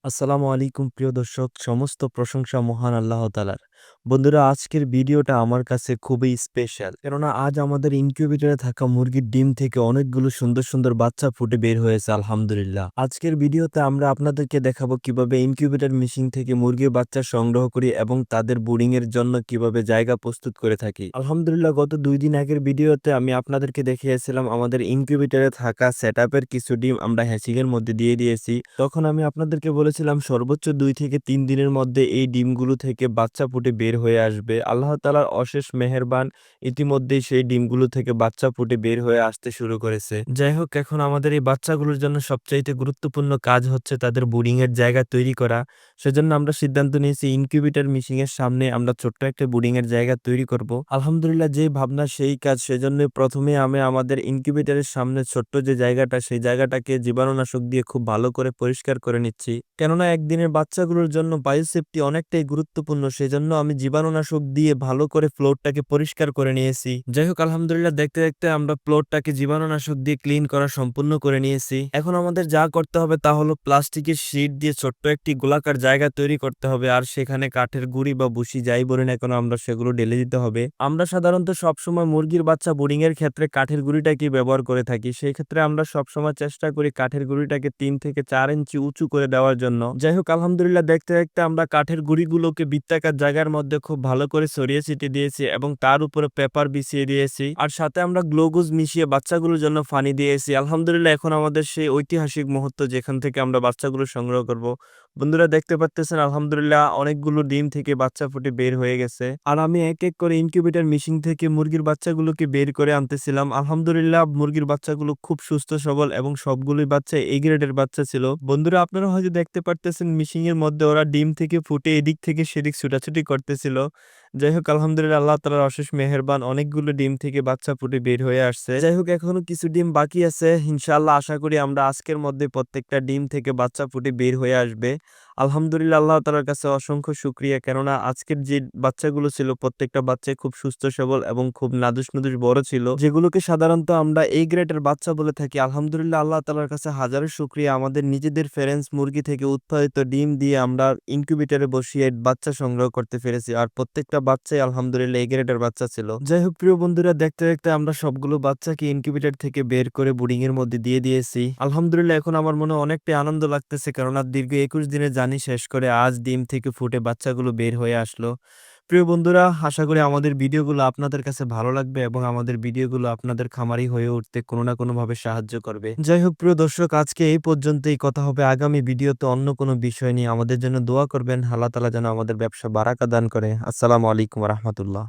আসসালামু আলাইকুম প্রিয় দর্শক, সমস্ত প্রশংসা মহান আল্লাহ তাআলার। বন্ধুরা, আজকের ভিডিওটা আমার কাছে খুবই স্পেশাল, কেননা আজ আমাদের ইনকিউবেটরে থাকা মুরগির ডিম থেকে অনেকগুলো সুন্দর সুন্দর বাচ্চা ফুটে বের হয়েছে আলহামদুলিল্লাহ। আজকের ভিডিওতে আমরা আপনাদেরকে দেখাবো কিভাবে ইনকিউবেটর মেশিন থেকে মুরগির বাচ্চা সংগ্রহ করি এবং তাদের ব্রুডিং এর জন্য কিভাবে জায়গা প্রস্তুত করে থাকি। আলহামদুলিল্লাহ, গত 2 দিন আগের ভিডিওতে আমি আপনাদেরকে দেখিয়েছিলাম আমাদের ইনকিউবেটরে থাকা সেটআপের কিছু ডিম আমরা হ্যাচিং এর মধ্যে দিয়ে দিয়েছি। তখন আমি আপনাদেরকে বলেছিলাম সর্বোচ্চ 2 থেকে 3 দিনের মধ্যে এই ডিমগুলো থেকে বাচ্চা ফুটে বের হয়ে আসবে। আল্লাহ তাআলার অশেষ মেহেরবান, ইতিমধ্যেই সেই ডিমগুলো থেকে বাচ্চা ফুটে বের হয়ে আসতে শুরু করেছে। যাই হোক, এখন আমাদের এই বাচ্চাগুলোর জন্য সবচাইতে গুরুত্বপূর্ণ কাজ হচ্ছে তাদের ব্রুডিং এর জায়গা তৈরি করা। সেজন্য আমরা সিদ্ধান্ত নিয়েছি ইনকিউবেটর মেশিন এর সামনে আমরা ছোট্ট একটা ব্রুডিং এর জায়গা তৈরি করব। আলহামদুলিল্লাহ, যে ভাবনা সেই কাজ। সেজন্য প্রথমে আমি আমাদের ইনকিউবেটরের সামনে ছোট্ট যে জায়গাটা, সেই জায়গাটাকে জীবাণুনাশক দিয়ে খুব ভালো করে পরিষ্কার করে নিচ্ছি, কেননা একদিনের বাচ্চাগুলোর জন্য বায়োসেফটি অনেকটাই গুরুত্বপূর্ণ। সেজন্য আমি জীবাণুনাশক দিয়ে ভালো করে ফ্লোরটাকে পরিষ্কার করে নিয়েছি। যাই হোক, আলহামদুলিল্লাহ, দেখতে দেখতে আমরা ফ্লোরটাকে জীবাণুনাশক দিয়ে ক্লিন করা সম্পূর্ণ করে নিয়েছি। এখন আমাদের যা করতে হবে তা হলো প্লাস্টিকের শীট দিয়ে ছোট্ট একটি গোলাকার জায়গা তৈরি করতে হবে, আর সেখানে কাঠের গুঁড়ি বা ভুসি যাই বলি না কেন আমরা সেগুলো ঢেলে দিতে হবে। আমরা সাধারণত সবসময় মুরগির বাচ্চা ব্রুডিং এর ক্ষেত্রে কাঠের গুঁড়িটাকে ব্যবহার করে থাকি। সেই ক্ষেত্রে আমরা সবসময় চেষ্টা করি কাঠের গুঁড়িটাকে 3 থেকে 4 ইঞ্চি উঁচু করে দেওয়ার জন্য। যাই হোক, আলহামদুলিল্লাহ, দেখতে দেখতে আমরা কাঠের গুঁড়িগুলোকে বৃত্তাকার জায়গার মধ্যে খুব ভালো করে ছড়িয়ে ছিটিয়ে দিয়েছি এবং তার উপরে পেপার বিছিয়ে দিয়েছি, আর সাথে আমরা গ্লুকোজ মিশিয়ে বাচ্চাগুলোর জন্য পানি দিয়েছি। আলহামদুলিল্লাহ, এখন আমাদের সেই ঐতিহাসিক মুহূর্ত যেখান থেকে আমরা বাচ্চাগুলো সংগ্রহ করব। বন্ধুরা, দেখতে পাচ্তেছেন আলহামদুলিল্লাহ অনেকগুলো ডিম থেকে বাচ্চা ফুটে বের হয়ে গেছে, আর আমি এক এক করে ইনকিউবেটর মেশিন থেকে মুরগির বাচ্চাগুলোকে বের করে আনতেছিলাম। আলহামদুলিল্লাহ, মুরগির বাচ্চাগুলো খুব সুস্থ সবল এবং সবগুলোই বাচ্চা এ গ্রেডের বাচ্চা ছিল। বন্ধুরা, আপনারা হয়তো দেখতে পারতেছেন মেশিন এর মধ্যে ওরা ডিম থেকে ফুটে এদিক থেকে সেদিক ছুটাছুটি করতেছিল। যাই হোক, আলহামদুলিল্লাহ, আল্লাহ তাআলার অশেষ মেহেরবান, অনেকগুলো ডিম থেকে বাচ্চা ফুটে বের হয়ে আসছে। যাই হোক, এখনো কিছু ডিম বাকি আছে। ইনশাআল্লাহ আশা করি আমরা আজকের মধ্যে প্রত্যেকটা ডিম থেকে বাচ্চা ফুটে বের হয়ে আসবে। আলহামদুলিল্লাহ, আল্লাহ তাআলার কাছে অসংখ্য শুকরিয়া, কেননা আজকের যে বাচ্চাগুলো ছিল প্রত্যেকটা বাচ্চাই খুব সুস্থ সবল এবং খুব নাদুস নুদুস বড় ছিল, যেগুলোকে সাধারণত আমরা এই গ্রেডের বাচ্চা বলে থাকি। আলহামদুলিল্লাহ, আল্লাহ তাআলার কাছে হাজারো শুকরিয়া, আমাদের নিজেদের ফেরেন্স মুরগি থেকে উৎপাদিত ডিম দিয়ে আমরা ইনকিউবেটরে বসিয়ে বাচ্চা সংগ্রহ করতে পেরেছি, আর প্রত্যেকটা বাচ্চাই আলহামদুলিল্লাহ এই গ্রেডের বাচ্চা ছিল। যাই হোক প্রিয় বন্ধুরা, দেখতে দেখতে আমরা সবগুলো বাচ্চাকে ইনকিউবেটর থেকে বের করে ব্রুডিং এর মধ্যে দিয়ে দিয়েছি। আলহামদুলিল্লাহ, এখন আমার মনে অনেকটাই আনন্দ লাগতেছে, কেননা দীর্ঘ 21 দিনের জার্নি শেষ করে আজ ডিম থেকে ফুটে বাচ্চাগুলো বের হয়ে আসলো। প্রিয় বন্ধুরা, আশা করি আমাদের ভিডিওগুলো আপনাদের কাছে ভালো লাগবে এবং আমাদের ভিডিওগুলো আপনাদের খামারি হয়ে উঠতে কোনো না কোনোভাবে সাহায্য করবে। যাই হোক প্রিয় দর্শক, আজকে এই পর্যন্তই। কথা হবে আগামী ভিডিওতে অন্য কোনো বিষয় নিয়ে। আমাদের জন্য দোয়া করবেন, আল্লাহ তাআলা যেন আমাদের ব্যবসা বারাকা দান করে। আসসালামু আলাইকুম ওয়া রাহমাতুল্লাহ।